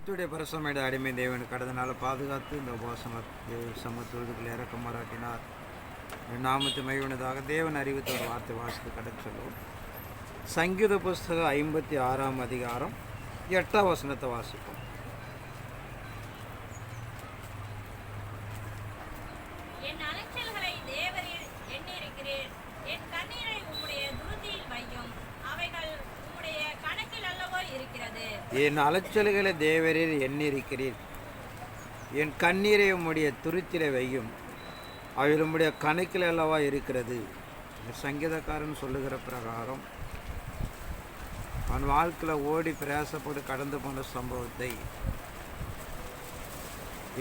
கர்த்தருடைய பரிசுத்தமான அடிமை தேவன் கடந்த நாள் பாதுகாத்து இந்த உபவாசம் சமத்துவத்துக்குள் இறக்க மாறாட்டினார். நாமத்து மைவனதாக தேவன் அறிவித்த ஒரு வார்த்தை வாசித்து கடந்து சொல்லுவோம். சங்கீத புஸ்தகம் 56ஆம் அதிகாரம் 8ஆம் வசனத்தை வாசிப்போம். என் அலைச்சல்களை தேவரீர் எண்ணிருக்கிறீர், என் கண்ணீரை உம்முடைய துருத்திலே வையும், அவைகள் உம்முடைய கணக்கில் அல்லவா இருக்கிறது. சங்கீதக்காரன் சொல்லுகிற பிரகாரம் அவன் வாழ்க்கையில் ஓடி பிரயாசப்பட்டு கடந்து போன சம்பவத்தை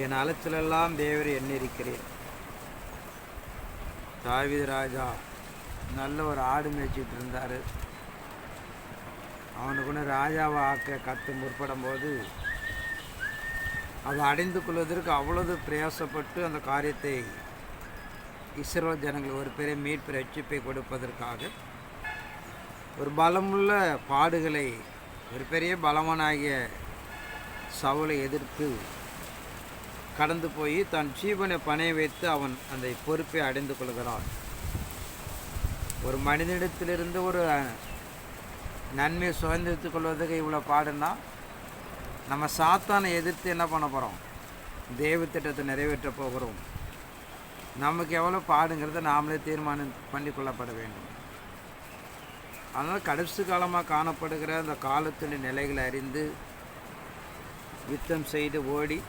என் அலைச்சலெல்லாம் தேவரை எண்ணிருக்கிறேன். தாவீது ராஜா நல்ல ஒரு ஆடு மேய்ச்சிட்டு இருந்தார். அவனுக்குன்னு ராஜாவை ஆக்க கற்று முற்படும் போது அதை அடைந்து கொள்வதற்கு அவ்வளவு பிரயாசப்பட்டு அந்த காரியத்தை இஸ்ரவேல் ஜனங்கள் ஒரு பெரிய மீட்பு ரட்சிப்பை கொடுப்பதற்காக ஒரு பலமுள்ள பாடுகளை ஒரு பெரிய பலவானாகிய சவுலை எதிர்த்து கடந்து போய் தன் ஜீவனை பணைய வைத்து அவன் அந்த பொறுப்பை அடைந்து கொள்கிறான். ஒரு மனிதனிடத்திலிருந்து ஒரு நன்மையை சுதந்திரத்து கொள்வதற்கு இவ்வளோ பாடுன்னா நம்ம சாத்தானை எதிர்த்து என்ன பண்ண போகிறோம்? தேவ திட்டத்தை நிறைவேற்ற போகிறோம். நமக்கு எவ்வளோ பாடுங்கிறத நாமளே தீர்மானம் பண்ணி கொள்ளப்பட வேண்டும். அதனால் கடைசி காலமாக காணப்படுகிற அந்த காலத்தின் நிலைகளை அறிந்து யுத்தம் செய்து ஓடி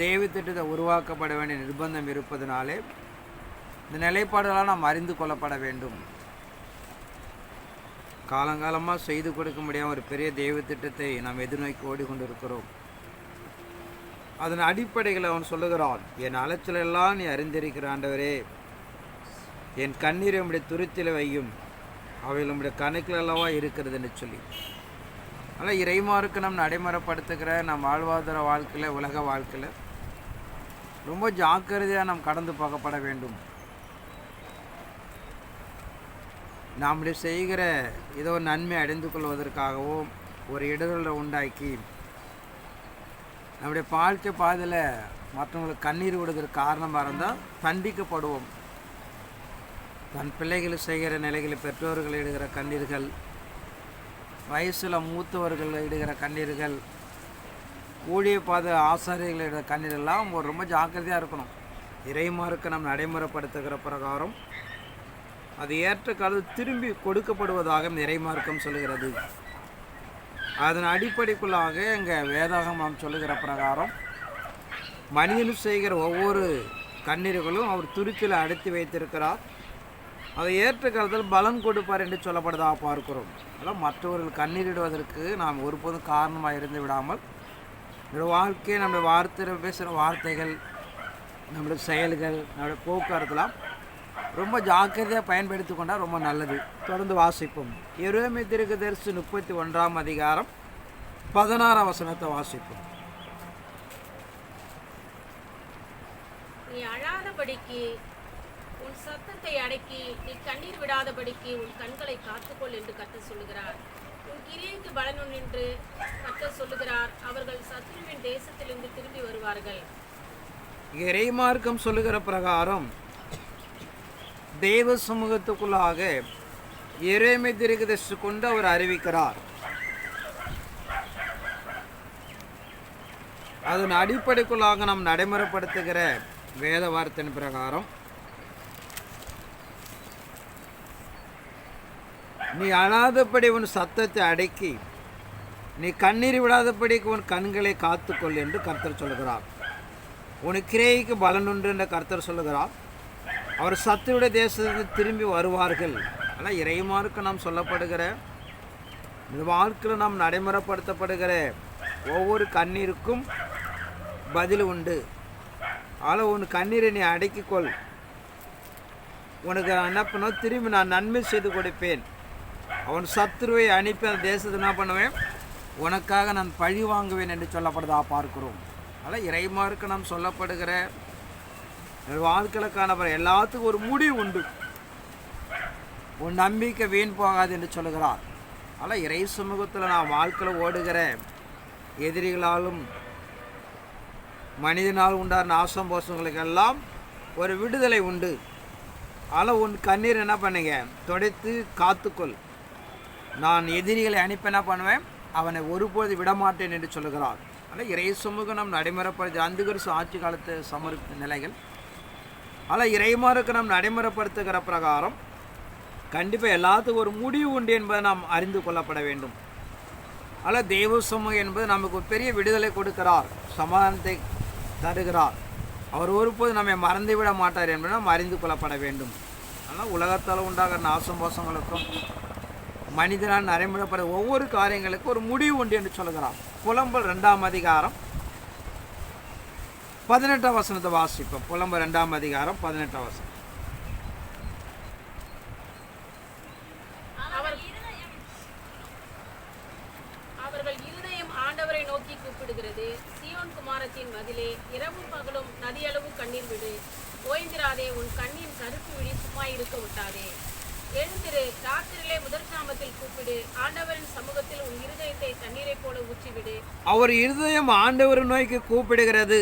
தேவ திட்டத்தை உருவாக்கப்பட வேண்டிய நிர்பந்தம் இருப்பதனாலே இந்த நிலைப்பாடுகளால் நாம் அறிந்து கொள்ளப்பட வேண்டும். காலங்காலமாக செய்து கொடுக்க முடியாமல் ஒரு பெரிய தெய்வ திட்டத்தை நாம் எதிர்நோக்கி ஓடிக்கொண்டிருக்கிறோம். அதன் அடிப்படையில் அவன் சொல்லுகிறான், என் அலைச்சலெல்லாம் நீ அறிந்திருக்கிற ஆண்டவரே, என் கண்ணீரை உம்முடைய துருத்தில வையும், அவைகள் உம்முடைய கணக்கில் அல்லவா இருக்கிறது என்று சொல்லி. ஆனால் இறைமாருக்கு நம் நடைமுறைப்படுத்துகிற நம் வாழ்வாதார வாழ்க்கையில் உலக வாழ்க்கையில் ரொம்ப ஜாக்கிரதையாக நாம் கடந்து போகப்பட வேண்டும். நாம் செய்கிற ஏதோ நன்மை அடைந்து கொள்வதற்காகவோ ஒரு இடர்களை உண்டாக்கி நம்முடைய வாழ்க்கை பாதையில் மற்றவங்களுக்கு கண்ணீர் விடுவதற்கு காரணமாக இருந்தால் தண்டிக்கப்படுவோம். தன் பிள்ளைகள் செய்கிற நிலைகளில் பெற்றோர்கள் இடுகிற கண்ணீர்கள், வயசில் மூத்தவர்கள் இடுகிற கண்ணீர்கள், ஊழிய பாதை ஆசாரியர்கள் இடுகிற கண்ணீரெல்லாம் ரொம்ப ஜாக்கிரதையாக இருக்கணும். இறைமாருக்கு நம் நடைமுறைப்படுத்துகிற பிரகாரம் அது ஏற்ற காலத்தில் திரும்பி கொடுக்கப்படுவதாக இறைமார்க்கம் சொல்லுகிறது. அதன் அடிப்படைக்குள்ளாக எங்கள் வேதாகமம் சொல்லுகிற பிரகாரம் மனிதனும் செய்கிற ஒவ்வொரு கண்ணீர்களும் அவர் துருக்கில் அடைத்து வைத்திருக்கிறார். அதை ஏற்ற காலத்தில் பலன் கொடுப்பார் என்று சொல்லப்படுவதாக பார்க்கிறோம். அதனால் மற்றவர்கள் கண்ணீரிடுவதற்கு நாம் ஒருபோதும் காரணமாக இருந்து விடாமல் நம்முடைய வாழ்க்கையை, நம்முடைய வார்த்தை பேசுகிற வார்த்தைகள், நம்முடைய செயல்கள், நம்முடைய போக்குவரத்துலாம் ரொம்ப ஜாக்கிரதையாக பயன்படுத்தி கொண்டால் ரொம்ப நல்லது. தொடர்ந்து வாசிப்போம். எரேமியா தீர்க்கதரிசி 31ஆம் அதிகாரம் 16ஆம் வசனத்தை வாசிப்போம். நீ அழாதபடிக்கு உன் சத்தத்தை அடக்கி, நீ கண்ணீர் விடாதபடிக்கு உன் கண்களை காத்துக்கொள் என்று கர்த்தர் சொல்லுகிறார். உன் கிரியைக்கு பலன் என்று கர்த்தர் சொல்லுகிறார். அவர்கள் சத்துருவின் தேசத்திலிருந்து திரும்பி வருவார்கள். இறைமார்க்கம் சொல்லுகிற பிரகாரம் தேவ சமூகத்துக்குள்ளாக எரேமியா தீர்க்கதரிசி கொண்டு அவர் அறிவிக்கிறார். அதன் அடிப்படைக்குள்ளாக நாம் நடைமுறைப்படுத்துகிற வேத வார்த்தையின் பிரகாரம் நீ அழாதபடி உன் சத்தத்தை அடக்கி, நீ கண்ணீர் விடாதபடிக்கு உன் கண்களை காத்துக்கொள் என்று கர்த்தர் சொல்லுகிறார். உன் கிரியைக்கு பலன் உண்டு என்று கர்த்தர் சொல்லுகிறார். அவர் சத்துருடைய தேசத்துக்கு திரும்பி வருவார்கள். ஆனால் இறைமாருக்கு நாம் சொல்லப்படுகிற இந்த வாழ்க்கையில் நாம் நடைமுறைப்படுத்தப்படுகிற ஒவ்வொரு கண்ணீருக்கும் பதில் உண்டு. ஆனால் உன் கண்ணீரை நீ அடக்கிக்கொள். உனக்கு என்ன பண்ணுவோம்? திரும்பி நான் நன்மை செய்து கொடுப்பேன். அவன் சத்துருவை அனுப்பி அந்த தேசத்தை என்ன பண்ணுவேன்? உனக்காக நான் பழி வாங்குவேன் என்று சொல்லப்படுதா பார்க்கிறோம். அதனால் இறைமாருக்கு நாம் சொல்லப்படுகிற வாழ்க்கையில் காணப்படுற எல்லாத்துக்கும் ஒரு முடிவு உண்டு. உன் நம்பிக்கை வீண் போகாது என்று சொல்லுகிறார். ஆனால் இறை சமூகத்தில் நான் வாழ்க்கையில் ஓடுகிற எதிரிகளாலும் மனிதனால் உண்டான நாசமோசங்களுக்கெல்லாம் ஒரு விடுதலை உண்டு. ஆனால் உன் கண்ணீர் என்ன பண்ணுங்க, துடைத்து காத்துக்கொள். நான் எதிரிகளை அனுப்பி என்ன பண்ணுவேன், அவனை ஒருபோது விடமாட்டேன் என்று சொல்லுகிறார். ஆனால் இறை சமூகம் நம் நடைமுறைப்படுத்தி அந்துகரிசு ஆட்சி காலத்து சமர்ப்பித்த நிலைகள். ஆனால் இறைமாருக்கு நாம் நடைமுறைப்படுத்துகிற பிரகாரம் கண்டிப்பாக எல்லாத்துக்கும் ஒரு முடிவு உண்டு என்பதை நாம் அறிந்து கொள்ளப்பட வேண்டும். ஆனால் தெய்வ சமூகம் என்பது நமக்கு ஒரு பெரிய விடுதலை கொடுக்கிறார், சமாதானத்தை தருகிறார். அவர் ஒருபோது நம்மை மறந்து விட மாட்டார் என்பதை நாம் அறிந்து கொள்ளப்பட வேண்டும். ஆனால் உலகத்தால் உண்டாகிற நாசமோசங்களுக்கும் மனிதனால் நடைமுறைப்பட ஒவ்வொரு காரியங்களுக்கும் ஒரு முடிவு உண்டு என்று சொல்கிறார். புலம்பல் 2ஆம் அதிகாரம் 18ஆம் வசனத்தை வாசிப்போம். புலம்பல் 2ஆம் அதிகாரம் 18ஆம் வசனம். அவர்கள் இருதயம் ஆண்டவரை நோக்கி கூப்பிடுகிறது. சீயோன் குமாரத்தின் மதிலே இரவும் பகலும் நதியளவு கண்ணீர் விடு. ஓய்ந்திராதே, உன் கண்ணின் கருப்பு விழி சும்மா இருக்க விட்டாதே. எழுந்திரு, ராத்திரியிலே முதல் சாமத்தில் கூப்பிடு. ஆண்டவரின் சமூகத்தில் உன் இருதயத்தை தண்ணீரை போல ஊற்றிவிடு. அவர் இருதயம் ஆண்டவர் நோக்கி கூப்பிடுகிறது.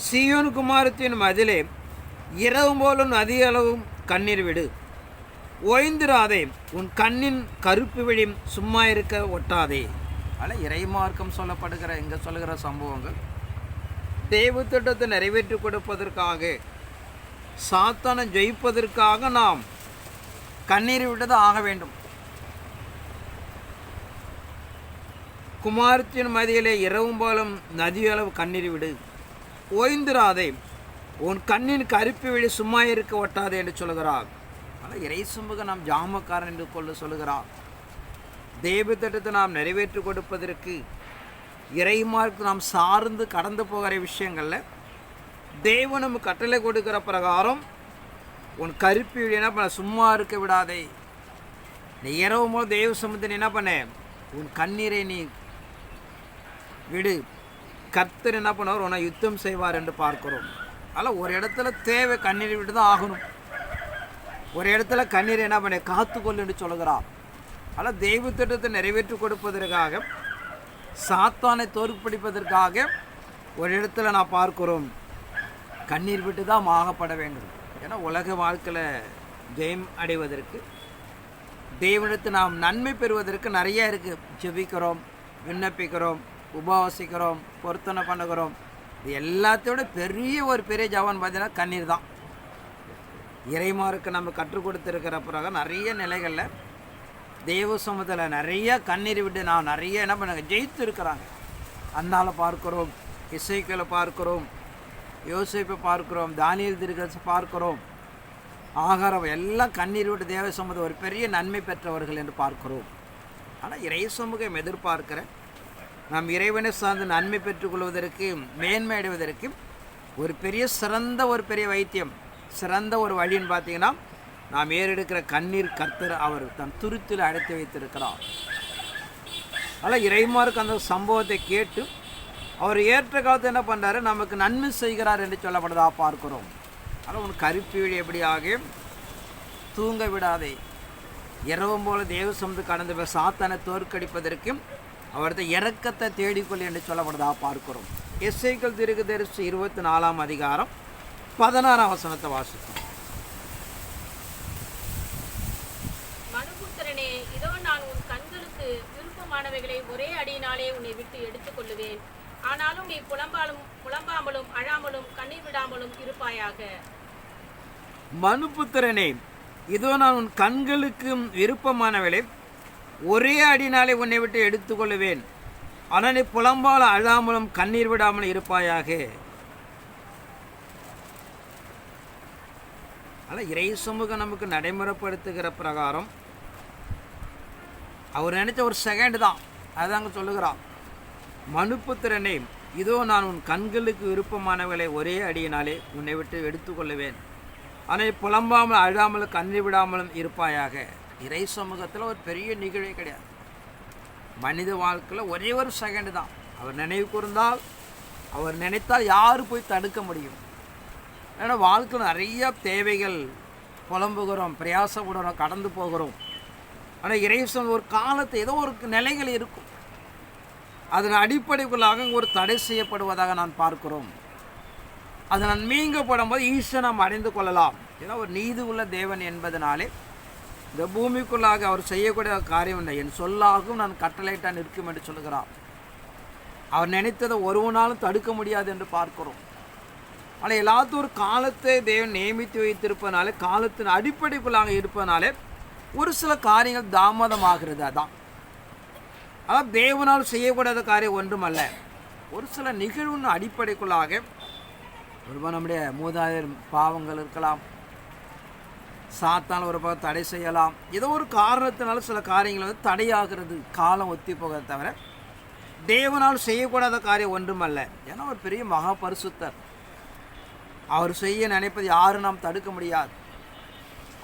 சீயோன் குமாரத்தின் மதிலே இரவு போலும் நதியளவும் கண்ணீர் விடு. ஓய்ந்திராதே, உன் கண்ணின் கருப்பு விழி சும்மா இருக்க ஒட்டாதே. அதில் இறைமார்க்கம் சொல்லப்படுகிற இங்கே சொல்லுகிற சம்பவங்கள் தேவ திட்டத்தை நிறைவேற்றி கொடுப்பதற்காக, சாத்தானை ஜெயிப்பதற்காக நாம் கண்ணீர் விட்டது ஆக வேண்டும். குமாரத்தின் மதியிலே இரவும் போலும் நதியளவு கண்ணீர் விடு. ஓய்ந்திராதே, உன் கண்ணின் கருப்பு விழி சும்மா இருக்க ஒட்டாதே என்று சொல்கிறார். ஆனால் இறை சமூகம் நாம் ஜாமக்காரன் என்று கொள்ள சொல்லுகிறார். தேவ திட்டத்தை நாம் நிறைவேற்றி கொடுப்பதற்கு, இறைமார்க்கு நாம் சார்ந்து கடந்து போகிற விஷயங்களில் தேவன் நம்ம கட்டளை கொடுக்கிற பிரகாரம் உன் கருப்பு விழி என்ன பண்ண சும்மா இருக்க விடாதே. நீ இரவு போது தெய்வ சமூகத்தை என்ன பண்ண, உன் கண்ணீரை நீ விடு. கர்த்தர் என்ன பண்ணுவார், உன்னை யுத்தம் செய்வார் என்று பார்க்கிறோம். அதனால் ஒரு இடத்துல தேவை கண்ணீர் விட்டு தான் ஆகணும். ஒரு இடத்துல கண்ணீரை என்ன பண்ண காத்துக்கொள் என்று சொல்கிறார். ஆனால் தெய்வ திட்டத்தை நிறைவேற்றி கொடுப்பதற்காக, சாத்தானை தோற்கடிப்பதற்காக ஒரு இடத்துல நான் பார்க்கிறோம் கண்ணீர் விட்டு தான் ஆகப்பட வேண்டும். ஏன்னா உலக வாழ்க்கையில் ஜெயம் அடைவதற்கு, தேவனிடத்து நாம் நன்மை பெறுவதற்கு நிறைய இருக்குது. ஜெபிக்கிறோம், விண்ணப்பிக்கிறோம், உபவாசிக்கிறோம், பொருத்தனை பண்ணுகிறோம். இது எல்லாத்தையோட பெரிய ஜவான் பார்த்தீங்கன்னா கண்ணீர் தான். இறைமாருக்கு நம்ம கற்றுக் கொடுத்துருக்கிற பிறகு நிறைய நிலைகளில் தெய்வ சமூகத்தில் நிறைய கண்ணீர் விட்டு நான் நிறைய என்ன பண்ணாங்க ஜெயித்து இருக்கிறாங்க. அன்னால பார்க்கிறோம், இசைக்களை பார்க்கிறோம், யோசிப்பை பார்க்கிறோம், தானியேல் தீர்க்கதரிசி பார்க்கிறோம். ஆகாரம் எல்லாம் கண்ணீர் விட்டு தேவ சமூகத்தை ஒரு பெரிய நன்மை பெற்றவர்கள் என்று பார்க்கிறோம். ஆனால் இறை சமூகம் எதிர்பார்க்கிற நாம் இறைவனை சார்ந்து நன்மை பெற்றுக்கொள்வதற்கு, மேன்மை அடைவதற்கு ஒரு பெரிய சிறந்த வைத்தியம், சிறந்த ஒரு வழின்னு பார்த்தீங்கன்னா நாம் ஏறெடுக்கிற கண்ணீர் கர்த்தர் அவர் தன் துருத்தில் அடைத்து வைத்திருக்கிறார். அதனால் இறைமாருக்கு அந்த சம்பவத்தை கேட்டு அவர் ஏற்ற காலத்தை என்ன பண்ணுறாரு, நமக்கு நன்மை செய்கிறார் என்று சொல்லப்படுதா பார்க்கிறோம். ஆனால் உன் கருப்பு விழி எப்படியாக தூங்க விடாதே. இரவும் போல தேவ சமூகத்தை கடந்து போய் சாத்தானை தோற்கடிப்பதற்கு அவரது இரக்கத்தை தேடிக்கொள் என்று சொல்லப்படுதா பார்க்கிறோம். எசேக்கியேல் தீர்க்கதரிசி 24ஆம் அதிகாரம் 16ஆம் வசனத்தை வாசிப்போம். மனுபுத்திரனே, இதோ நான் உன் கண்களுக்கு விருப்பமானவைகளை ஒரே அடியினாலே உன்னை விட்டு எடுத்துக்கொள்ளுவேன். ஆனாலும் நீ புலம்பாமலும் அழாமலும் கண்ணீர் விடாமலும் இருப்பாயாக. மனுபுத்திரனே, இதோ நான் உன் கண்களுக்கு விருப்பமானவளை ஒரே அடினாலே உன்னை விட்டு எடுத்துக்கொள்ளுவேன். ஆனால் நீ புலம்பாலும் அழாமலும் கண்ணீர் விடாமலும் இருப்பாயாக. ஆனால் இறை சமூகம் நமக்கு நடைமுறைப்படுத்துகிற பிரகாரம் அவர் நினைச்ச ஒரு செகண்ட் தான். அதுதாங்க சொல்லுகிறான், மனுபுத்திரனே, இதோ நான் உன் கண்களுக்கு விருப்பமானவர்களை ஒரே அடியினாலே உன்னை விட்டு எடுத்துக்கொள்ளுவேன். ஆனால் புலம்பாமல் அழாமலும் கண்ணீர் விடாமலும் இருப்பாயாக. இறை சமூகத்தில் ஒரு பெரிய நிகழ்வே கிடையாது. மனித வாழ்க்கையில் ஒரே ஒரு செகண்டு தான். அவர் நினைவு கூர்ந்தால், அவர் நினைத்தால் யார் போய் தடுக்க முடியும்? ஏன்னா வாழ்க்கையில் நிறைய தேவைகள், புலம்புகிறோம், பிரயாசப்படுறோம், கடந்து போகிறோம். ஆனால் இறை சமூகம் ஒரு காலத்தை ஏதோ ஒரு நிலைகள் இருக்கும். அதன் அடிப்படைக்குள்ளாக ஒரு தடை செய்யப்படுவதாக நான் பார்க்கிறோம். அது நான் நீங்கப்படும் போது ஈஸ்வரை நாம் அடைந்து கொள்ளலாம். ஏன்னா ஒரு நீதி உள்ள தேவன் என்பதனாலே இந்த பூமிக்குள்ளாக அவர் செய்யக்கூடிய காரியம் இல்லை. என் சொல்லாகவும் நான் கட்டளையிட்டான் நிற்கும் என்று சொல்கிறார். அவர் நினைத்ததை ஒருவனாலும் தடுக்க முடியாது என்று பார்க்கிறோம். ஆனால் எல்லாத்துக்கும் ஒரு காலத்தை தேவன் நியமித்து வைத்திருப்பதனாலே, காலத்தின் அடிப்படைக்குள்ளாக இருப்பதனாலே ஒரு சில காரியங்கள் தாமதமாகிறது. அதான் தேவனால் செய்யக்கூடாத காரியம் ஒன்றுமல்ல. ஒரு சில நிகழ்வின் அடிப்படைக்குள்ளாக ஒருவன் நம்முடைய மூதாதையர் பாவங்கள் இருக்கலாம், சாத்தான் ஒரு பக்கம் தடை செய்யலாம். ஏதோ ஒரு காரணத்தினால சில காரியங்கள் தடையாகிறது, காலம் ஒத்தி போகிறத தவிர தேவனால் செய்யக்கூடாத காரியம் ஒன்றுமல்ல. ஏன்னா ஒரு பெரிய மகா பரிசுத்தர், அவர் செய்ய நினைப்பது யாரும் நாம் தடுக்க முடியாது.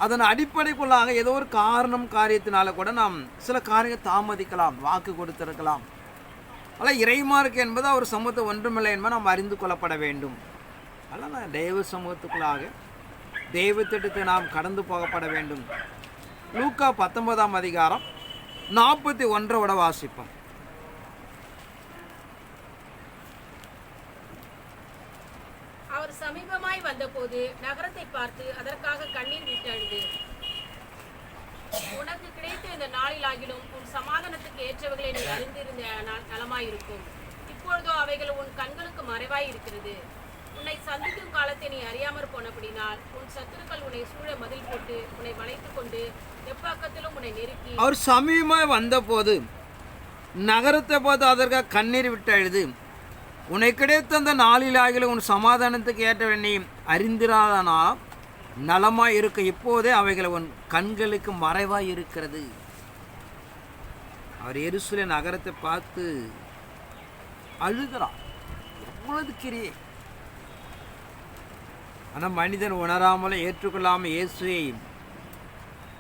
அதன் அடிப்படைக்குள்ளாக ஏதோ ஒரு காரியத்தினால கூட நாம் சில காரியங்கள் தாமதிக்கலாம், வாக்கு கொடுத்திருக்கலாம். ஆனால் இறைமார்க்கு என்பது அவர் சமூகத்தை ஒன்றுமில்லை என்பதை நாம் அறிந்து கொள்ளப்பட வேண்டும். அதனால் தெய்வ சமூகத்துக்குள்ளாக தெய்வ திட்டத்தை நாம் கடந்து போகப்பட வேண்டும். லூக்கா 19ஆம் அதிகாரம் 41 வாசிப்போம். அவர் சமீபமாய் வந்தபோது நகரத்தை பார்த்து அதற்காக கண்ணீர் விட்டு அழுது, உனக்கு கிடைத்த இந்த நாளிலாகிலும் உன் சமாதானத்துக்கு ஏற்றவர்களை நீ அறிந்திருந்த நலமாயிருக்கும். இப்பொழுதோ அவைகள் உன் கண்களுக்கு மறைவாய் இருக்கிறது. உன்னை சந்திக்கும் காலத்தை நீ அறியாமற் போனபடினால் உன் சத்துருக்கள் உன்னை சூழ மதில் போட்டு உன்னை வளைத்து கொண்டு எப்பக்கத்திலும் உன்னை நெருக்கி. அவர் சமீபமாய் வந்தபோது நகரத்தை பார்த்து அதற்காக கண்ணீர் விட்டு அழுது, உன்னை கிடைத்த அந்த நாளிலாகிலும் உன் சமாதானத்துக்கு ஏற்றவனை நீ அறிந்திராதனால் நலமாய் இருக்க. இப்போதே அவைகளை உன் கண்களுக்கு மறைவாய் இருக்கிறது. அவர் எருசலேம் நகரத்தை பார்த்து அழுகிறார். எவ்வளவு கிரியை! ஆனால் மனிதன் உணராமலே ஏற்றுக்கொள்ளாமல் இயேசுவை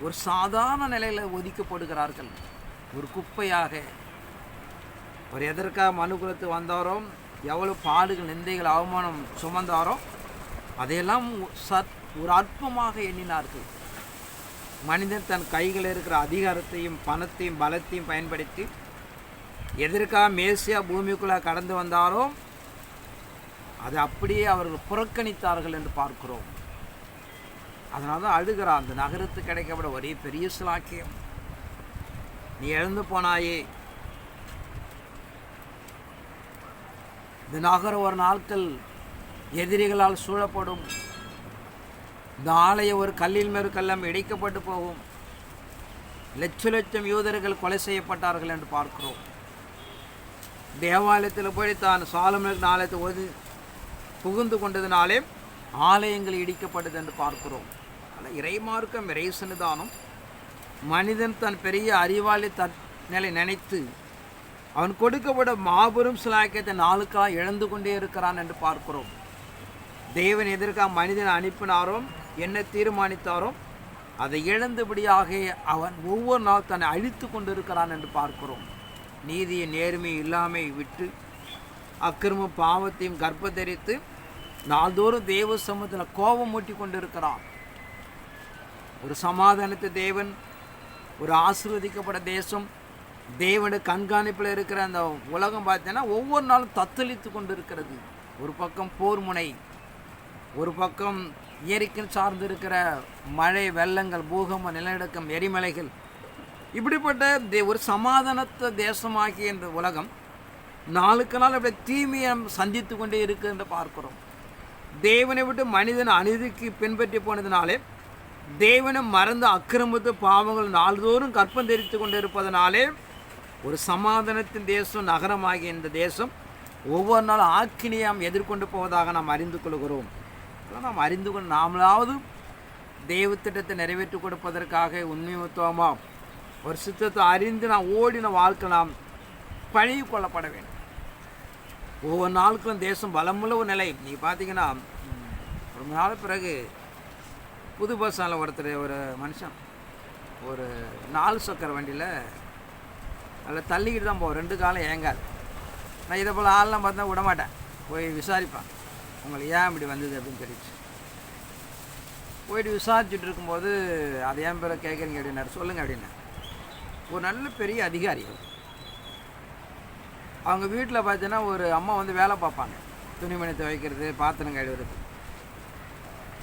ஒரு சாதாரண நிலையில் ஒதுக்கப்படுகிறார்கள், ஒரு குப்பையாக. அவர் எதற்காக மனுக்குலத்து வந்தாரோ, எவ்வளவு பாடுகள் நிந்தைகள் அவமானம் சுமந்தாரோ அதையெல்லாம் ஒரு அற்பமாக எண்ணினார்கள். மனிதன் தன் கைகளில் இருக்கிற அதிகாரத்தையும் பணத்தையும் பலத்தையும் பயன்படுத்தி எதற்காக மேசியா பூமிக்குள்ளே கடந்து வந்தாரோ அதை அப்படியே அவர்கள் புறக்கணித்தார்கள் என்று பார்க்கிறோம். அதனால தான் அழுகிறார். அந்த நகரத்துக்கு கிடைக்கப்பட ஒரே பெரிய சிலாக்கியம், நீ இழந்து போனாயே. இந்த நகரம் ஒரு நாட்கள் எதிரிகளால் சூழப்படும். இந்த ஆலயம் ஒரு கல்லின் மேல் கல்லம் இடிக்கப்பட்டு போகும். லட்சம் யூதர்கள் கொலை செய்யப்பட்டார்கள் என்று பார்க்கிறோம். தேவாலயத்தில் போய் தான் சாலமோனுக்கு ஆலயத்தை புகுந்து கொண்டதினாலே ஆலயங்கள் இடிக்கப்பட்டது என்று பார்க்கிறோம். ஆனால் இறைமார்க்கம் இறை சன்னிதானம் மனிதன் தன் பெரிய அறிவாளி நிலை நினைத்து அவன் கொடுக்கப்பட மாபெரும் சிலாக்கியத்தை நாளுக்காக இழந்து கொண்டே இருக்கிறான் என்று பார்க்கிறோம். தேவன் எதற்காக மனிதனை அனுப்பினாரோ, என்ன தீர்மானித்தாரோ அதை இழந்தபடியாக அவன் ஒவ்வொரு நாள் தன்னை அழித்து கொண்டிருக்கிறான் என்று பார்க்கிறோம். நீதியை நேர்மையை இல்லாமை விட்டு அக்கிரம பாவத்தையும் கர்ப்பத்தரித்து நாள்தோறும் தேவ சமூகத்தில் கோபம் மூட்டி கொண்டிருக்கிறான். ஒரு சமாதானத்தை தேவன், ஒரு ஆசீர்வதிக்கப்பட்ட தேசம், தேவனுடைய கண்காணிப்பில் இருக்கிற அந்த உலகம் பார்த்தீங்கன்னா ஒவ்வொரு நாளும் தத்தளித்து கொண்டு இருக்கிறது. ஒரு பக்கம் போர் முனை, ஒரு பக்கம் இயற்கை சார்ந்து இருக்கிற மழை, வெள்ளங்கள், பூகம்பம், நிலநடுக்கம், எரிமலைகள், இப்படிப்பட்ட ஒரு சமாதானத்த தேசமாகிய இந்த உலகம் நாளுக்கு நாள் அப்படி தீமையை சந்தித்து கொண்டே இருக்கு என்று பார்க்கிறோம். தேவனை விட்டு மனிதன் அநீதிக்கு பின்பற்றி போனதுனாலே, தேவனை மறந்து அக்கிரமத்து பாவங்கள் நாள்தோறும் கற்பம் தெரித்து கொண்டு இருப்பதனாலே ஒரு சமாதானத்தின் தேசம் நகரமாகிய இந்த தேசம் ஒவ்வொரு நாளும் ஆக்கினியாம் எதிர்கொண்டு போவதாக நாம் அறிந்து கொள்கிறோம். நாம் அறிந்து கொண்டு நாமளாவது தெய்வ திட்டத்தை நிறைவேற்றி கொடுப்பதற்காக உண்மைத்துவமாக ஒரு சித்தத்தை அறிந்து நாம் ஓடின வாழ்க்கை நாம் பழகி கொள்ளப்பட வேண்டும். ஒவ்வொரு நாளுக்கும் தேசம் பலமுள்ள ஒரு நிலை. நீங்கள் பார்த்தீங்கன்னா ரொம்ப நாள் பிறகு புது பஸ் ஸ்டாண்டில் ஒருத்தர், ஒரு மனுஷன் ஒரு 4 சக்கர வண்டியில் அதில் தள்ளிக்கிட்டு தான் போவோம், 2 காலம் ஏங்காது. நான் இதை போல் ஆள்லாம் பார்த்தா விடமாட்டேன், போய் விசாரிப்பேன் உங்களுக்கு ஏன் இப்படி வந்தது அப்படின்னு சொல்லிட்டு. போயிட்டு விசாரிச்சுட்டு இருக்கும்போது அதை ஏன் பேரை கேட்குறீங்க அப்படின்னாரு. சொல்லுங்கள் அப்படின்னா. ஒரு நல்ல பெரிய அதிகாரி, அவங்க வீட்டில் பார்த்தீங்கன்னா ஒரு அம்மா வந்து வேலை பார்ப்பாங்க, துணிமணி துவைக்கிறது, பாத்திரம் கழுவுறது.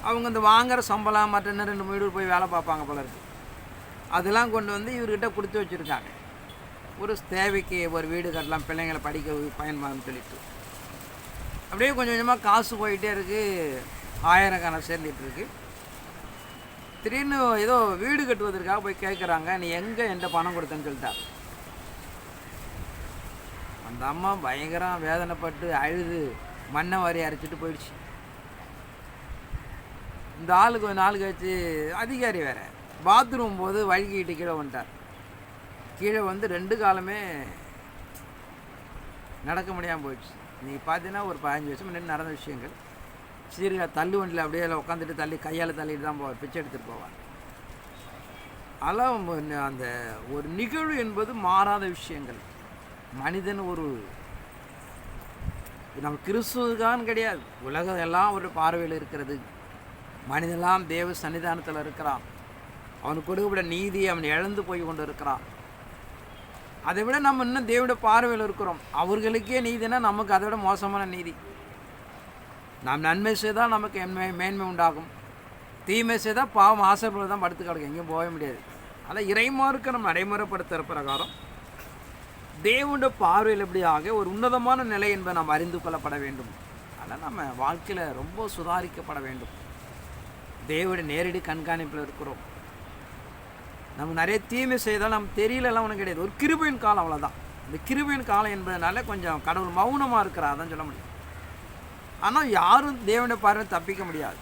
அவங்க இந்த வாங்குகிற சம்பளம் மற்ற இன்னும் 2 வீடு போய் வேலை பார்ப்பாங்க போல இருக்கு. அதெல்லாம் கொண்டு வந்து இவர்கிட்ட கொடுத்து வச்சுருக்காங்க. ஒரு தேவைக்கு ஒரு வீடு கட்டலாம், பிள்ளைங்களை படிக்க பயன்படுன்னு சொல்லிட்டு. அப்படியே கொஞ்சம் கொஞ்சமாக காசு போயிட்டே இருக்குது, ஆயிரக்கணக்கான சேர்ந்துட்டுருக்கு. திடீர்னு ஏதோ வீடு கட்டுவதற்காக போய் கேட்குறாங்க, நீ எங்கே என்கிட்ட பணம் கொடுத்தேன்னு சொல்லிட்டார். அந்த அம்மா பயங்கரம் வேதனைப்பட்டு அழுது மண்ணை வாரி அரைச்சிட்டு போயிடுச்சு. இந்த ஆளுக்கு ஒரு நாள் கழிச்சு அதிகாரி வேறு பாத்ரூம் போது வழுக்கிட்டு கீழே வந்துட்டார். கீழே வந்து 2 காலமே நடக்க முடியாமல் போயிடுச்சு. நீங்கள் பார்த்தீங்கன்னா ஒரு 15 வருஷம் முன்னாடி நடந்த விஷயங்கள். சீர்கா தள்ளு வண்டியில் அப்படியே உட்காந்துட்டு தள்ளி கையால் தள்ளிட்டு தான் போவார், பிச்சை எடுத்துகிட்டு போவார். அதெல்லாம் அந்த ஒரு நிகழ்வு என்பது மாறாத விஷயங்கள். மனிதன் ஒரு நம்ம கிறிஸ்துவுக்கான்னு கிடையாது, உலகம் எல்லாம் ஒரு பார்வையில் இருக்கிறது. மனிதெல்லாம் தேவ சன்னிதானத்தில் இருக்கிறான். அவனுக்கு கொடுக்கப்பட்ட நீதி அவன் இழந்து போய் கொண்டு இருக்கிறான். அதை விட நம்ம இன்னும் தேவனுடைய பார்வையில் இருக்கிறோம். அவர்களுக்கே நீதினா நமக்கு அதை விட மோசமான நீதி. நாம் நன்மை செய்தால் நமக்கு மேன்மை உண்டாகும், தீமை செய்தால் பாவம் ஆசைப்படுவது தான் படுத்து கிடக்கும், எங்கேயும் போக முடியாது. அதான் இறைமாருக்கு நம்ம நடைமுறைப்படுத்துகிற பிரகாரம் தேவனுடைய பார்வையில் எப்படியாக ஒரு உன்னதமான நிலை என்பதை நாம் அறிந்து கொள்ளப்பட வேண்டும். அதனால் நம்ம வாழ்க்கையில் ரொம்ப சுதாரிக்கப்பட வேண்டும். தேவனுடைய நேரடி கண்காணிப்பில் இருக்கிறோம். நம்ம நிறைய தீமை செய்தால் நம்ம தெரியலலாம் ஒன்றும் கிடையாது. ஒரு கிருபையின் காலம், அவ்வளோதான். இந்த கிருபையின் காலம் என்பதனால கொஞ்சம் கடவுள் மௌனமாக இருக்கிறார், அதான் சொல்ல முடியும். ஆனால் யாரும் தேவனுடைய பார்வையை தப்பிக்க முடியாது.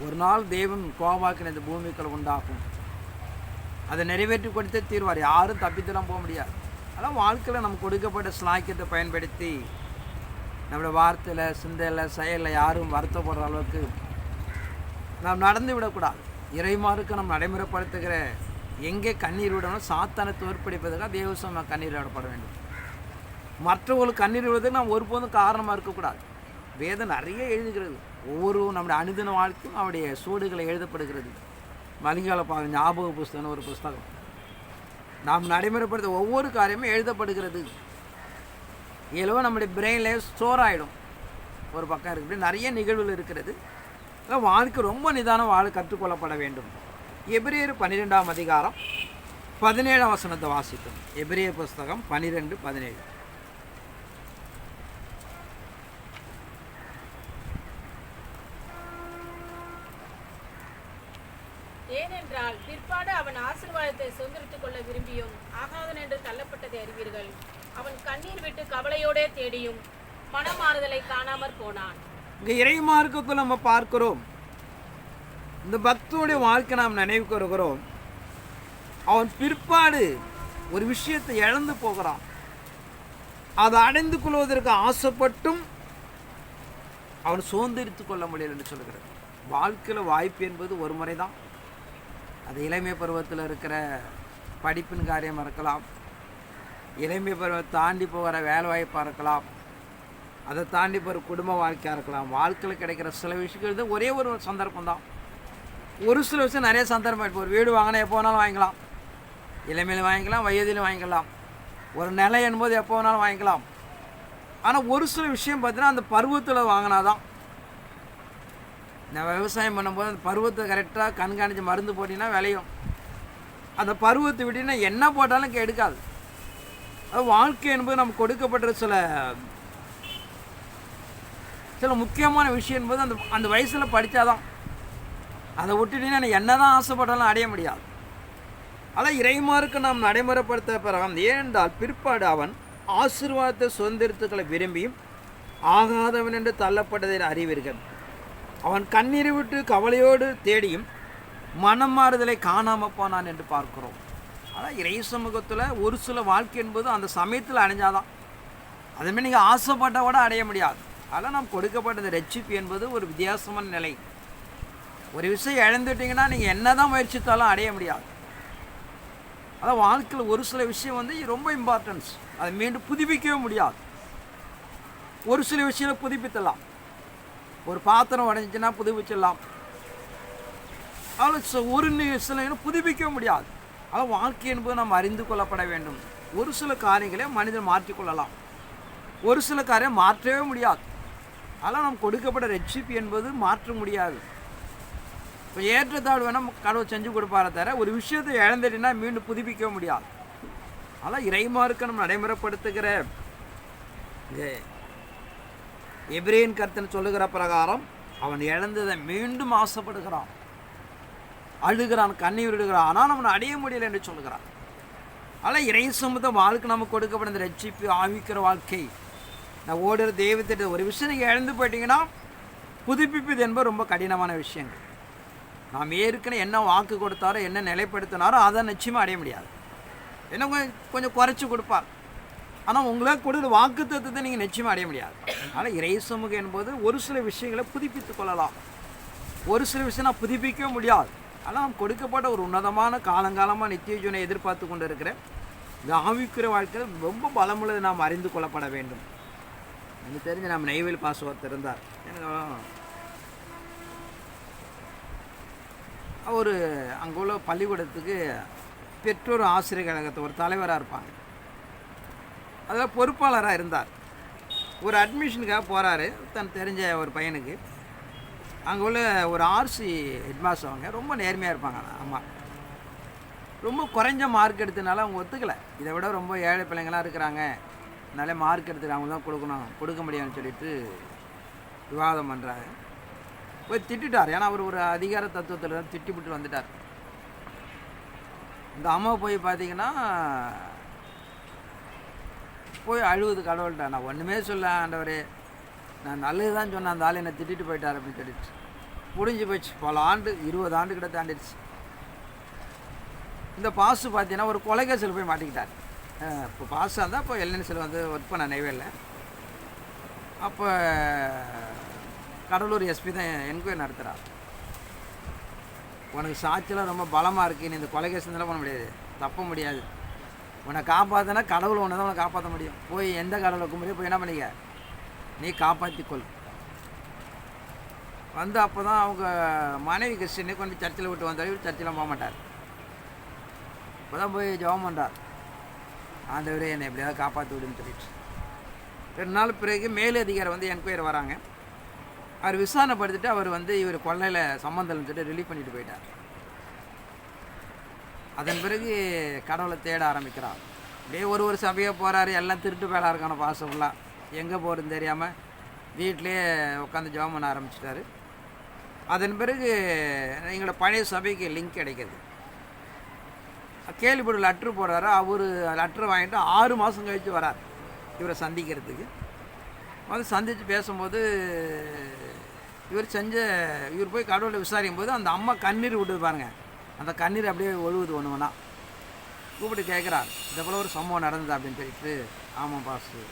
ஒரு நாள் தேவன் கோபாக்கின இந்த பூமிக்குள்ள உண்டாகும், அதை நிறைவேற்றி கொடுத்தே தீர்வார். யாரும் தப்பித்தெல்லாம் போக முடியாது. அதான் வாழ்க்கையில் நம்ம கொடுக்கப்பட்ட ஸ்லாக்கியத்தை பயன்படுத்தி நம்மளோட வார்த்தையில், சிந்தையில், செயலில் யாரும் வருத்தப்படுற அளவுக்கு நாம் நடந்து விடக்கூடாது. இறைமாருக்கு நம்ம நடைமுறைப்படுத்துகிற எங்கே கண்ணீர் விடணும், சாத்தானை தோற்கடிப்பதற்காக தேவசம் கண்ணீர் விடப்பட வேண்டும். மற்றவர்களுக்கு கண்ணீர் விடுவதற்கு நாம் ஒருபோதும் காரணமாக இருக்கக்கூடாது. வேதம் நிறைய எழுதுகிறது. ஒவ்வொரு நம்முடைய அனுதின வாழ்க்கையும் அவருடைய சூடுகளை எழுதப்படுகிறது. மலிங்கால ஞாபக புஸ்தகம்னு ஒரு புஸ்தகம். நாம் நடைமுறைப்படுத்த ஒவ்வொரு காரியமும் எழுதப்படுகிறது. இயல்பு நம்முடைய பிரெயினில் ஸ்டோர் ஆகிடும். ஒரு பக்கம் இருக்குது, நிறைய நிகழ்வுகள் இருக்கிறது. வாழ்க்கை ரொம்ப நிதானம் வாழ கற்றுக்கொள்ளப்பட வேண்டும். எபிரேயர் 12ஆம் அதிகாரம் 17ஆம் வசனத்தை வாசிக்கும். எபிரேயர் புஸ்தகம் 12:17. ஏனென்றால் பிற்பாடு அவன் ஆசீர்வாதத்தை சுதந்திரித்துக் கொள்ள விரும்பியும் ஆகாதன் என்று தள்ளப்பட்டதை அறிவீர்கள். அவன் கண்ணீர் விட்டு கவலையோடே தேடியும் மனமாறுதலை காணாமற் போனான். இங்கே இறைமார்க்கத்தில் நம்ம பார்க்கிறோம், இந்த பக்தனுடைய வாழ்க்கை நாம் நினைவு கூறுகிறோம். அவன் பிற்பாடு ஒரு விஷயத்தை இழந்து போகிறான். அதை அடைந்து கொள்வதற்கு ஆசைப்பட்டும் அவன் சுதந்திரித்துக் கொள்ள முடியல என்று சொல்கிறார். வாழ்க்கையில் வாய்ப்பு என்பது ஒரு முறை தான். அது இளமை பருவத்தில் இருக்கிற படிப்பின் காரியமாக இருக்கலாம், இளமை பருவத்தை தாண்டி போகிற வேலை வாய்ப்பாக இருக்கலாம், அதை தாண்டி போகிற குடும்ப வாழ்க்கையாக இருக்கலாம். வாழ்க்கையில் கிடைக்கிற சில விஷயங்கள் தான் ஒரே ஒரு சந்தர்ப்பம் தான். ஒரு சில விஷயம் நிறைய சந்தர்ப்பம். இப்போ ஒரு வீடு வாங்கினா எப்போ வேணாலும் வாங்கிக்கலாம், இளமையிலும் வாங்கிக்கலாம், வயதிலும் வாங்கிக்கலாம். ஒரு நிலை என்பது எப்போ வேணாலும் வாங்கிக்கலாம். ஆனால் ஒரு சில விஷயம் பார்த்தீங்கன்னா அந்த பருவத்தில் வாங்கினா தான். நான் விவசாயம் பண்ணும்போது அந்த பருவத்தை கரெக்டாக கண்காணித்து மருந்து போட்டிங்கன்னா விளையும். அந்த பருவத்தை விட்டிங்கன்னா என்ன போட்டாலும் எடுக்காது. அது வாழ்க்கை என்பது நமக்கு கொடுக்கப்பட்ட சில முக்கியமான விஷயம் என்பது அந்த வயசில் படித்தாதான். அதை விட்டுட்டிங்கன்னா என்ன தான் ஆசைப்பட்டாலும் அடைய முடியாது. அதான் இறைமாருக்கு நாம் நடைமுறைப்படுத்த பிறகு ஏனென்றால் பிற்பாடு அவன் ஆசீர்வாதத்தை சுதந்திரத்துக்களை விரும்பியும் ஆகாதவன் என்று தள்ளப்பட்டதை அறிவீர்கள். அவன் கண்ணீரை விட்டு கவலையோடு தேடியும் மனம் மாறுதலை காணாமல் போனான் என்று பார்க்கிறோம். அதான் இறை சமூகத்தில் ஒரு சில வாழ்க்கை என்பது அந்த சமயத்தில் அடைஞ்சாதான். அதுமாதிரி நீங்கள் ஆசைப்பட்டால் கூட அடைய முடியாது. அதெல்லாம் நாம் கொடுக்கப்பட்ட இந்த ரட்சிப்பு என்பது ஒரு வித்தியாசமான நிலை. ஒரு விஷயம் இழந்துட்டிங்கன்னா நீங்கள் என்ன தான் முயற்சித்தாலும் அடைய முடியாது. அதான் வாழ்க்கையில் ஒரு சில விஷயம் வந்து ரொம்ப இம்பார்ட்டன்ஸ். அதை மீண்டும் புதுப்பிக்கவே முடியாது. ஒரு சில விஷயங்களை புதுப்பித்தலாம். ஒரு பாத்திரம் உடைஞ்சிச்சுன்னா புதுப்பிச்சிடலாம். அதில் ஒரு சில புதுப்பிக்க முடியாது. அதான் வாழ்க்கை என்பது நாம் அறிந்து கொள்ளப்பட வேண்டும். ஒரு சில காரியங்களை மனிதன் மாற்றிக்கொள்ளலாம். ஒரு சில காரியம் மாற்றவே முடியாது. அதெல்லாம் நம்ம கொடுக்கப்பட்ட ரட்சிப்பு என்பது மாற்ற முடியாது. இப்போ ஏற்றத்தாழ்வு வேணால் கடவுள் செஞ்சு கொடுப்பார தவிர ஒரு விஷயத்தை இழந்துட்டுனா மீண்டும் புதுப்பிக்க முடியாது. அதெல்லாம் இறைமார்க்க நம்ம நடைமுறைப்படுத்துகிற எபிரேயன் கர்த்தன் சொல்லுகிற பிரகாரம் அவன் இழந்ததை மீண்டும் ஆசைப்படுகிறான், அழுகிறான், கண்ணீர் விடுகிறான். ஆனால் அவனை அடைய முடியலை என்று சொல்லுகிறான். அதனால் இறை சம்பந்த வாழ்க்கை நமக்கு கொடுக்கப்பட்ட இந்த ரட்சிப்பு ஆவிக்கிற வாழ்க்கை, நான் ஓடுற தெய்வத்திட்ட ஒரு விஷயம் நீங்கள் இழந்து போயிட்டீங்கன்னா புதுப்பிப்பது என்பது ரொம்ப கடினமான விஷயங்கள். நாம் ஏற்கனவே என்ன வாக்கு கொடுத்தாரோ என்ன நிலைப்படுத்தினாரோ அதை நிச்சயமாக அடைய முடியாது. என்ன கொஞ்சம் குறைச்சி கொடுப்பார், ஆனால் உங்களால் கொடுக்குற வாக்கு தத்துவத்தை நீங்கள் நிச்சயமாக அடைய முடியாது. அதனால் இறை சமூகம் என்பது ஒரு சில விஷயங்களை புதுப்பித்து கொள்ளலாம், ஒரு சில விஷயம் நான் புதுப்பிக்க முடியாது. ஆனால் நாம் கொடுக்கப்பட்ட ஒரு உன்னதமான காலங்காலமாக நித்திய ஜீவனை எதிர்பார்த்து கொண்டு இருக்கிற இந்த ஆவிக்குரிய வாழ்க்கையில் ரொம்ப பலமுள்ளது நாம் அறிந்து கொள்ளப்பட வேண்டும். எனக்கு தெரிஞ்ச நம்ம நெய்வேலி பாஸ் ஒருத்தர் இருந்தார். அவர் அங்கே உள்ள பள்ளிக்கூடத்துக்கு பெற்றோர் ஆசிரியர் கழகத்தை ஒரு தலைவராக இருப்பாங்க, அதில் பொறுப்பாளராக இருந்தார். ஒரு அட்மிஷனுக்காக போகிறாரு தன் தெரிஞ்ச ஒரு பையனுக்கு. அங்கே உள்ள ஒரு ஆர்சி ஹெட்மாஸ்டர் அவங்க ரொம்ப நேர்மையாக இருப்பாங்க. அம்மா ரொம்ப குறைஞ்ச மார்க் எடுத்தனால அவங்க ஒத்துக்கலை. இதை விட ரொம்ப ஏழை பிள்ளைங்களாம் இருக்கிறாங்க, அதனால மார்க் எடுத்துட்டு அவங்க தான் கொடுக்க முடியாதுன்னு சொல்லிட்டு விவாதம் பண்ணுறாங்க. போய் திட்டார். ஏன்னா அவர் ஒரு அதிகார தத்துவத்தில் தான் திட்டிவிட்டு வந்துட்டார். இந்த அம்மா போய் பார்த்தீங்கன்னா போய் அழுவுது கடவுள்கிட்ட. நான் ஒன்றுமே சொல்ல ஆண்டவரே, நான் நல்லது தான் சொன்னேன், அந்த ஆள் என்னை திட்டிட்டு போயிட்டார் அப்படின்னு சொல்லிட்டு முடிஞ்சு போயிடுச்சு. பல ஆண்டு 20 ஆண்டு கிட்ட தாண்டிடுச்சு. இந்த பாசு பார்த்தீங்கன்னா ஒரு கொலை கேஸில் போய் மாட்டிக்கிட்டார். இப்போ பாஸாக இருந்தால் இப்போ எல்என்சியில் வந்து ஒர்க் பண்ண நெய்வேலியில். அப்போ கடலூர் எஸ்பி தான் என்கொயரி நடத்துகிறார். உனக்கு சாட்சியெல்லாம் ரொம்ப பலமாக இருக்குது, நீ இந்த கொலை கேஸ் இருந்தாலும் பண்ண முடியாது, தப்ப முடியாது, உன்னை காப்பாற்றினா கடவுள் ஒன்று தான் உன்னை காப்பாற்ற முடியும். போய் எந்த கடவுளை கும்பிட்டு போய் என்ன பண்ணிக்க, நீ காப்பாற்றிக்கொள் வந்து. அப்போ தான் அவங்க மனைவி கிறிஸ்டினை கொண்டு சர்ச்சில் விட்டு வந்தார். இவர் சர்ச்செலாம் போக மாட்டார். இப்போ தான் போய் ஜெபம் பண்ணுறார், ஆண்டவரே என்னை எப்படியாவது காப்பாற்றி விடுன்னு சொல்லிட்டு. 2 நாள் பிறகு மேலதிகாரி வந்து என்கொயரி வராங்க. அவர் விசாரணைப்படுத்திட்டு அவர் வந்து இவர் கொள்ளையில் சம்மந்தம்னு சொல்லிட்டு ரிலீவ் பண்ணிட்டு போயிட்டார். அதன் பிறகு கடவுளை தேட ஆரம்பிக்கிறார். அப்படியே ஒரு சபையாக போகிறாரு. எல்லாம் திருட்டு பேலாக இருக்கான பாசம் ஃபுல்லாக, எங்கே போகிறதுன்னு தெரியாமல் வீட்டிலே உட்காந்து ஜெபம் பண்ண ஆரம்பிச்சிட்டாரு. அதன் பிறகு எங்களோட பழைய சபைக்கு லிங்க் கிடைக்கிது. கேள்விப்பட்டு லெட்ரு போடுறாரு. அவர் லெட்ரு வாங்கிட்டு 6 மாதம் கழித்து வரார் இவரை சந்திக்கிறதுக்கு. வந்து சந்தித்து பேசும்போது இவர் போய் கடவுளை விசாரிக்கும் போது அந்த அம்மா கண்ணீர் விட்டுது பாருங்க. அந்த கண்ணீர் அப்படியே ஒழுகுது. ஒன்று ஒன்றா கூப்பிட்டு கேட்குறார், இதை போல் ஒரு சம்பவம் நடந்தது அப்படின்னு சொல்லிட்டு. ஆமாம் பாசு.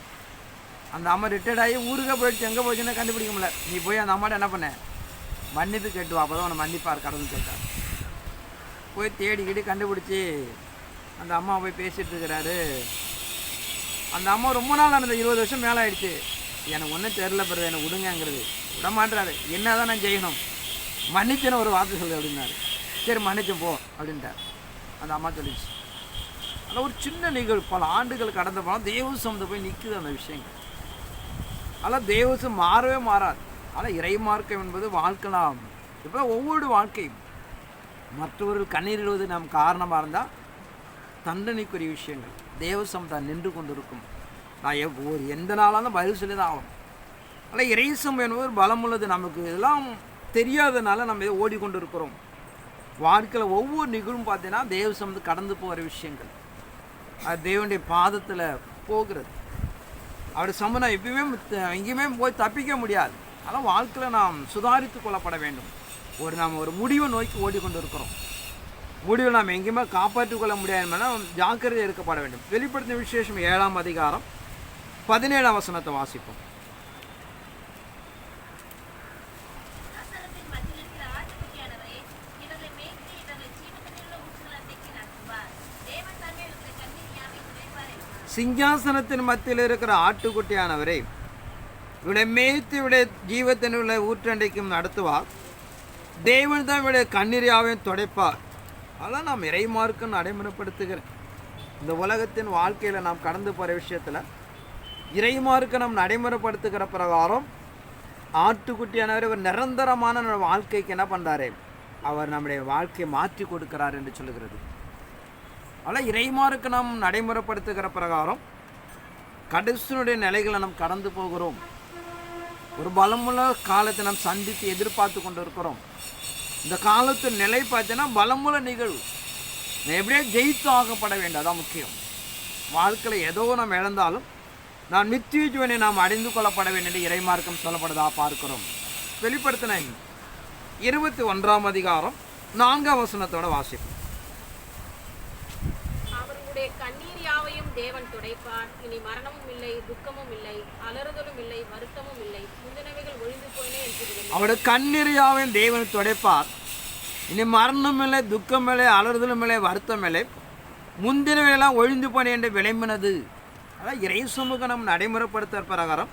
அந்த அம்மா ரிட்டையர்ட் ஆகி ஊருக்கே போயிடுச்சு, எங்கே போச்சுன்னா கண்டுபிடிக்க முடியல. நீ போய் அந்த அம்மாட்ட என்ன பண்ண, மன்னிப்பு கேட்டு வா, அப்போ தான் உன்னை மன்னிப்பார் கடவுள்னு கேட்டார். போய் தேடிக்கிட்டு கண்டுபிடிச்சி அந்த அம்மா போய் பேசிகிட்டு இருக்கிறாரு. அந்த அம்மா ரொம்ப நாள் ஆனது, 20 வருஷம் மேலே ஆகிடுச்சு. எனக்கு ஒன்றும் தெரில பிறகு எனக்கு விடுங்கிறது விட மாட்டுறாரு. என்ன தான் நான் செய்யணும், மன்னிச்சுன்னு ஒரு வார்த்தை சொல்லு அப்படின்னாரு. சரி மன்னிச்சேன் போ அப்படின்ட்டார். அந்த அம்மா சொல்லிச்சு. அதில் ஒரு சின்ன நிகழ்வு பல ஆண்டுகள் கடந்த போனால் தேவசம் போய் நிற்குது அந்த விஷயங்கள். அதெல்லாம் தேவசம் மாறவே மாறாது. ஆனால் இறை மார்க்கம் என்பது வாழ்க்கலாம். இப்போ ஒவ்வொரு வாழ்க்கையும் மற்றவர்கள் கண்ணீரிடுவது நம் காரணமாக இருந்தால் தண்டனைக்குரிய விஷயங்கள் தேவசம் தான் நின்று கொண்டு இருக்கும். நான் எந்த நாளாலும் பதில் சொல்லி தான் ஆகும். ஆனால் இறைசம் என்பது பலம் உள்ளது. நமக்கு இதெல்லாம் தெரியாதனால நம்ம இதை ஓடிக்கொண்டு இருக்கிறோம். வாழ்க்கையில் ஒவ்வொரு நிகழ்வும் பார்த்தீங்கன்னா தேவசம் வந்து கடந்து போகிற விஷயங்கள். அது தேவனுடைய பாதத்தில் போகிறது. அவர் சம்பந்தம் எப்பயுமே எங்கேயுமே போய் தப்பிக்க முடியாது. ஆனால் வாழ்க்கையில் நாம் சுதாரித்து கொள்ளப்பட வேண்டும். நாம் ஒரு முடிவை நோக்கி ஓடிக்கொண்டு இருக்கிறோம். முடிவை நாம் எங்கேயுமே காப்பாற்றிக் கொள்ள முடியாதுன்னா ஜாக்கிரதை எடுக்கப்பட வேண்டும். வெளிப்படுத்தின விசேஷம் 7ஆம் அதிகாரம் 17ஆம் வசனத்தை வாசிப்போம். சிங்காசனத்தின் மத்தியில் இருக்கிற ஆட்டுக்குட்டியானவரை இவளை மேய்த்து இவளுடைய ஜீவத்தின் உள்ள ஊற்றண்டைக்கும் நடத்துவார். தேவன் தான் இவளுடைய கண்ணீரியாவையும் துடைப்பார். அதெல்லாம் நாம் இறைமார்க்குன்னு நடைமுறைப்படுத்துகிறேன். இந்த உலகத்தின் வாழ்க்கையில் நாம் கடந்து போகிற விஷயத்தில் இறைமார்க்கம் நடைமுறைப்படுத்துகிற பிரகாரம் ஆட்டுக்குட்டியானவர் ஒரு நிரந்தரமான நம்ம வாழ்க்கைக்கு என்ன பண்ணுறாரு, அவர் நம்முடைய வாழ்க்கையை மாற்றி கொடுக்கிறார் என்று சொல்லுகிறது. அதனால் இறைமார்க்கம் நடைமுறைப்படுத்துகிற பிரகாரம் கடைசியினுடைய நிலைகளை நாம் கடந்து போகிறோம். ஒரு பலமுள்ள காலத்தை நாம் சந்தித்து எதிர்பார்த்து கொண்டு இருக்கிறோம். இந்த காலத்தின் நிலை பார்த்தீங்கன்னா பலமுள்ள நிகழ்வு. எப்படியே ஜெயித்து ஆகப்பட வேண்டும், அதான் முக்கியம். வாழ்க்கையில் ஏதோ நாம் இழந்தாலும் நான் நித்திய ஜீவனை நாம் அடைந்து கொள்ளப்பட வேண்டும் என்று இறைமார்க்கம் சொல்லப்படுதா பார்க்கிறோம். வெளிப்படுத்தின 21ஆம் அதிகாரம் 4ஆம் வசனத்தோட வாசிப்போம். அவர்களுடைய கண்ணீர் யாவையும் தேவன் துடைப்பார். இனி மரணமும் இல்லை, துக்கமும் இல்லை, அலறுதலும் இல்லை, வருத்தமும் இல்லை, முந்தினவைகள் ஒழிந்து போயினே என்று விளம்பரம். அவருடைய கண்ணீர் யாவையும் தேவன் துடைப்பார். இனி மரணம் இல்லை, துக்கம் இல்லை, அலறுதலும் இல்லை, வருத்தம் இல்லை, முந்தினவையெல்லாம் ஒழிந்து போனே என்று விளம்பினது. அதான் இறை சமூகம் நடைமுறைப்படுத்துகிற பிரகாரம்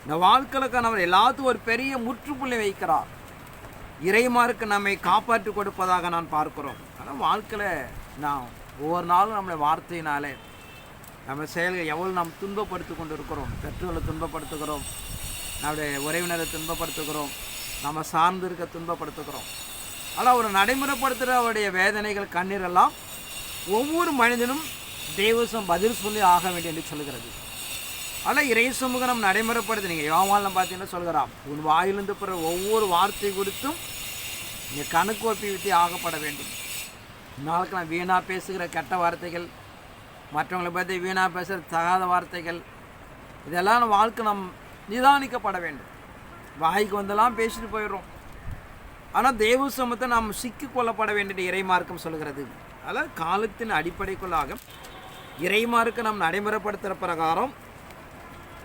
இந்த வாழ்க்கைக்கான அவர் எல்லாத்துக்கும் ஒரு பெரிய முற்றுப்புள்ளி வைக்கிறார். இறைமாருக்கு நம்மை காப்பாற்றி கொடுப்பதாக நான் பார்க்கிறோம். ஆனால் வாழ்க்கையில் நான் ஒவ்வொரு நாளும் நம்முடைய வார்த்தையினாலே நம்ம செயல்கள் எவ்வளோ நாம் துன்பப்படுத்தி கொண்டு இருக்கிறோம். பெற்றோர்களை துன்பப்படுத்துகிறோம், நம்முடைய உறவினரை துன்பப்படுத்துகிறோம், நம்ம சார்ந்து இருக்க துன்பப்படுத்துகிறோம். ஆனால் அவர் நடைமுறைப்படுத்துகிற அவருடைய வேதனைகள் கண்ணீரெல்லாம் ஒவ்வொரு மனிதனும் தெய்வசம் பதில் சொல்லி ஆக வேண்டும் என்று சொல்கிறது. ஆனால் இறை சமூகம் நடைமுறைப்படுத்தி நீங்கள் யோவானில் பார்த்தீங்கன்னா சொல்கிறான், உன் வாயிலிருந்து பிற ஒவ்வொரு வார்த்தை குறித்தும் நீங்கள் கணக்கு ஒப்பி ஆகப்பட வேண்டும். நாளுக்கு நான் வீணாக பேசுகிற கெட்ட வார்த்தைகள், மற்றவங்களை பற்றி வீணாக பேசுகிற தகாத வார்த்தைகள், இதெல்லாம் வாழ்க்கை நம் நிதானிக்கப்பட வேண்டும். வாய்க்கு வந்தெல்லாம் பேசிட்டு போயிடுறோம். ஆனால் தெய்வ சமூகத்தை நாம் சிக்கிக்கொள்ளப்பட வேண்டிய இறைமார்க்கம் சொல்கிறது. அதாவது காலத்தின் அடிப்படைக்குள்ளாக இறைமார்க்கம் நாம் நடைமுறைப்படுத்துகிற பிரகாரம்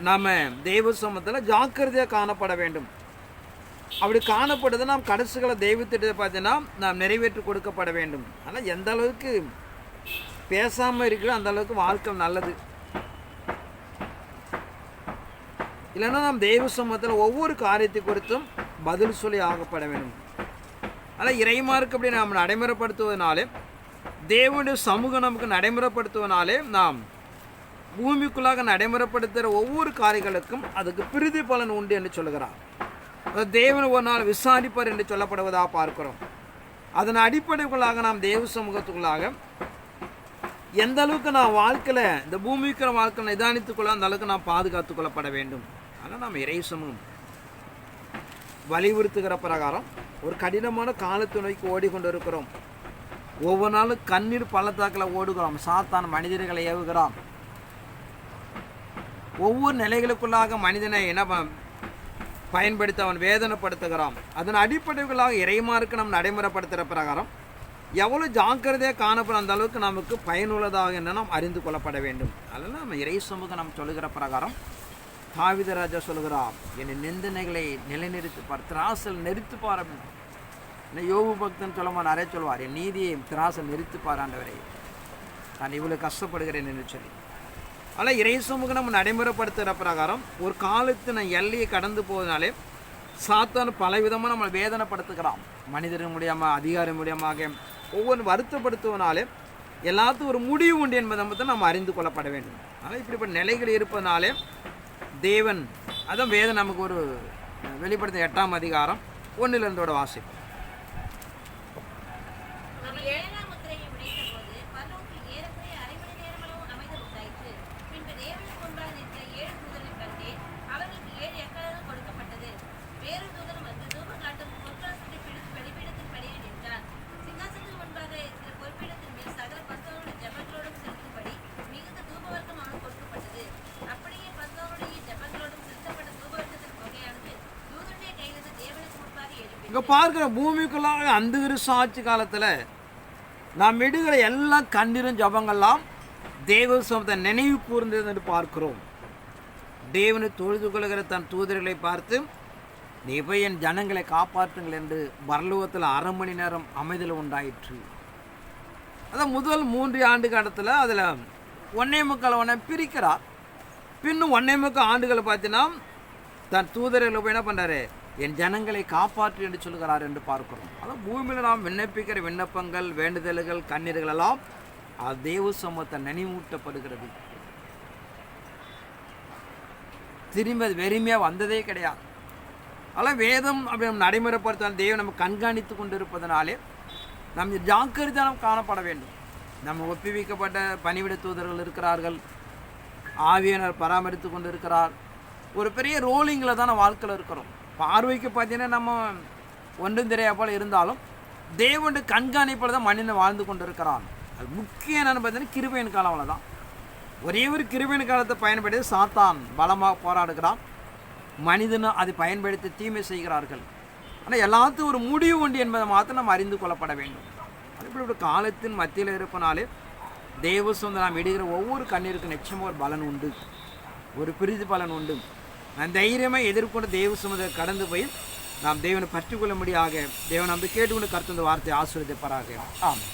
நாம் தெய்வ சமூகத்தில் ஜாக்கிரதையாக காணப்பட வேண்டும். அப்படி காணப்படுது நாம் கடைசிகளை தெய்வத்திட்ட பார்த்தீங்கன்னா நாம் நிறைவேற்றி கொடுக்கப்பட வேண்டும். ஆனால் எந்த அளவுக்கு பேசாமல் இருக்கிற அந்த அளவுக்கு வாழ்க்கை நல்லது. இல்லைன்னா நாம் தெய்வ சமூகத்தில் ஒவ்வொரு காரியத்தை குறித்தும் பதில் சொல்லி ஆகப்பட வேண்டும். ஆனால் இறைமார்க்கம் அப்படி நாம் நடைமுறைப்படுத்துவதனாலே, தேவனுடைய சமூகம் நமக்கு நடைமுறைப்படுத்துவதனாலே நாம் பூமிக்குள்ளாக நடைமுறைப்படுத்துகிற ஒவ்வொரு காரியங்களுக்கும் அதுக்கு பிரதி பலன் உண்டு என்று சொல்கிறார். தேவன் ஒரு நாள் விசாரிப்பார் என்று சொல்லப்படுவதாக பார்க்கிறோம். அதன் அடிப்படைக்குள்ளாக நாம் தேவ சமூகத்துக்குள்ளாக எந்த அளவுக்கு நாம் வாழ்க்கையில் இந்த பூமிக்கிற வாழ்க்கையில் நிதானித்துக்கொள்ள அந்த அளவுக்கு நாம் பாதுகாத்து கொள்ளப்பட வேண்டும். ஆனால் நாம் இறை சமூகம் வலியுறுத்துகிற பிரகாரம் ஒரு கடினமான காலத்தை நோக்கி ஓடிக்கொண்டு இருக்கிறோம். ஒவ்வொரு நாளும் கண்ணீர் பள்ளத்தாக்கில் ஓடுகிறோம். சாத்தான் மனிதர்களை ஏவுகிறான். ஒவ்வொரு நிலைகளுக்குள்ளாக மனிதனை என்ன பயன்படுத்தி அவன் வேதனைப்படுத்துகிறான். அதன் அடிப்படைகளாக இறைமார்க்கு நாம் நடைமுறைப்படுத்துகிற பிரகாரம் எவ்வளோ ஜாக்கிரதையாக காணப்படும் அந்த அளவுக்கு நமக்கு பயனுள்ளதாக என்ன நாம் அறிந்து கொள்ளப்பட வேண்டும். அதனால் நம்ம இறை சமூகம் நாம் சொல்லுகிற பிரகாரம் தாவீது ராஜா சொல்கிறார், என் நிந்தனைகளை நிலைநிறுத்திப்பார், திராசல் நெருத்துப்பார். அப்படின்னு யோபு பக்தன் சொல்லுமா நிறைய சொல்வார், என் நீதியை திராசல் நெருத்துப்பார் ஆண்டவரை, நான் இவ்வளோ கஷ்டப்படுகிறேன் என்று சொல்லி. ஆனால் இறை சமூகம் நம்ம நடைமுறைப்படுத்துகிற பிரகாரம் ஒரு காலத்தின் எல்லையை கடந்து போவதனாலே சாத்தான் பலவிதமாக நம்மளை வேதனைப்படுத்துகிறான். மனிதர்கள் மூலியமாக, அதிகாரம் மூலியமாக ஒவ்வொரு வருத்தப்படுத்துவதனாலே எல்லாத்துக்கும் ஒரு முடிவு உண்டு என்பதை மட்டும் நம்ம அறிந்து கொள்ளப்பட வேண்டும். ஆனால் இப்படிப்பட்ட நிலைகள் இருப்பதனாலே தேவன் அதான் வேதம் நமக்கு ஒரு வெளிப்படுத்த 8ஆம் அதிகாரம் 1 வாசிப்போம். இங்கே பார்க்குற பூமிக்குள்ளாக அந்த சாட்சி காலத்தில் நாம் எடுக்கிற எல்லா கண்ணீரும் ஜபங்கள்லாம் தேவ சமூகத்தை நினைவு கூர்ந்தது என்று பார்க்கிறோம். தேவனை தொழுது கொள்கிற தன் தூதர்களை பார்த்து, நீ போய் என் ஜனங்களை காப்பாற்றுங்கள் என்று பரலோகத்தில் 1/2 மணி நேரம் அமைதல் உண்டாயிற்று. அதான் முதல் 3 ஆண்டு காலத்தில் அதில் 1.25 பிரிக்கிறார். பின்னும் 1.25 ஆண்டுகளை பார்த்தீங்கன்னா தன் தூதர்களை போய் என்ன பண்ணுறாரு, என் ஜனங்களை காப்பாற்று என்று சொல்கிறார் என்று பார்க்கிறோம். அதான் பூமியில் நாம் விண்ணப்பிக்கிற விண்ணப்பங்கள், வேண்டுதல்கள், கண்ணீர்கள் எல்லாம் தேவ சமூகத்தை நினைவூட்டப்படுகிறது. திரும்பி அது வெறுமையாக வந்ததே கிடையாது. அதெல்லாம் வேதம் அப்படி நம்ம நடைமுறைப்படுத்த தேவன் நம்ம கண்காணித்து கொண்டு இருப்பதனாலே நம்ம ஜாக்கிரதையாக காணப்பட வேண்டும். நம்ம ஒப்புவிக்கப்பட்ட பணிவிட தூதர்கள் இருக்கிறார்கள், ஆவியானவர் பராமரித்து கொண்டு இருக்கிறார். ஒரு பெரிய ரோலிங்கில் தான் வாழ்க்கையில் இருக்கிறோம். பார்வைக்கு பார்த்தீங்கன்னா நம்ம ஒன்றும் தெரியா போல் இருந்தாலும் தேவனுடைய கண்காணிப்பில் தான் மனிதன் வாழ்ந்து கொண்டு இருக்கிறான். அது முக்கியம் என்னென்னு பார்த்தீங்கன்னா கிருபையின் காலம். அவ்வளோதான். ஒரே ஒரு கிருபையின் காலத்தை பயன்படுத்தி சாத்தான் பலமாக போராடுகிறான், மனிதனும் அதை பயன்படுத்தி தீமை செய்கிறார்கள். ஆனால் எல்லாத்துக்கும் ஒரு முடிவு உண்டு என்பதை மாத்திரம் நம்ம அறிந்து கொள்ளப்பட வேண்டும். அதுபோல் ஒரு காலத்தின் மத்தியில் இருப்பனாலே தேவ சொந்த நாம் இடுகிற ஒவ்வொரு கண்ணீருக்கும் நிச்சயமாக ஒரு பலன் உண்டு, ஒரு பிரிது பலன் உண்டு. நான் தைரியமாக எதிர்கொண்டு தேவ சுமதை கடந்து போய் நாம் தேவனை பற்றிக்கொள்ள முடியாக தேவன் நம்ம கேட்டுக்கொண்டு கருத்து வார்த்தை ஆசீர்வதிப்பாராக. ஆமாம்.